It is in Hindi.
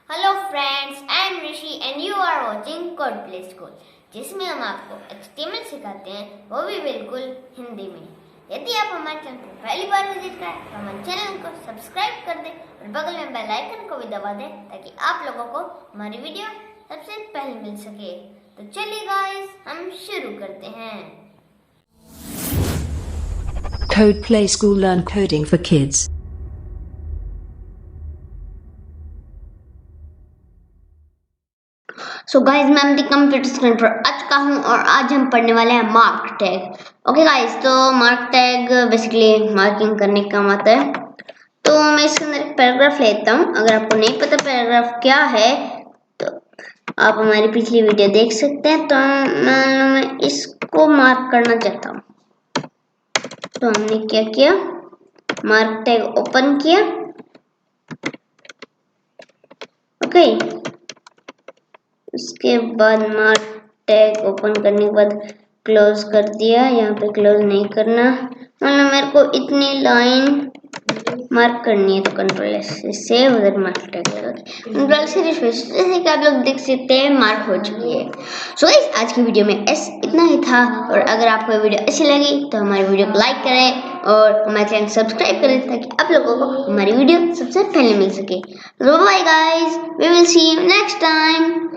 Hello friends, I am Rishi and you are watching code play school, जिसमें हम आपको HTML सिखाते हैं, वो भी बिल्कुल हिंदी में। यदि आप हमारे चैनल को पहली बार विजिट करें तो हमारे चैनल को सब्सक्राइब कर दें और बगल में बेल आइकन को भी दबा दें ताकि आप लोगों को हमारी वीडियो सबसे पहले मिल सके। तो चलिए गाइस, हम शुरू करते हैं। Code Play School, learn coding for kids. So guys, मैं अपनी कंप्यूटर स्क्रीन पर आ चुका हूँ और आज हम पढ़ने वाले हैं मार्क टैग। ओके गाइस, तो मार्क टैग बेसिकली मार्किंग करने का काम आता है। तो मैं इसके अंदर एक पैराग्राफ लेता हूँ। अगर आपको नहीं पता पैराग्राफ क्या है तो आप हमारी पिछली वीडियो देख सकते हैं। तो मैं इसको मार्क करना चाहता हूँ। तो हमने क्या किया, मार्क टैग ओपन किया। ओके, उसके बाद मार्क टैग ओपन करने के बाद क्लोज कर दिया। यहाँ पे क्लोज नहीं करना, मतलब मेरे को इतनी लाइन मार्क करनी है तो कंट्रोल एस से सेव, उधर मार्क टैग लगा के कंट्रोल से रिफ्रेश, जैसे कि आप लोग देख सकते हैं मार्क हो चुकी है। सो गाइस, आज की वीडियो में इतना ही था। और अगर आपको वीडियो अच्छी लगी तो हमारी वीडियो को लाइक करें और हमारे चैनल सब्सक्राइब करें ताकि आप लोगों को हमारी वीडियो सबसे पहले मिल सके। Bye guys, we will see you next time.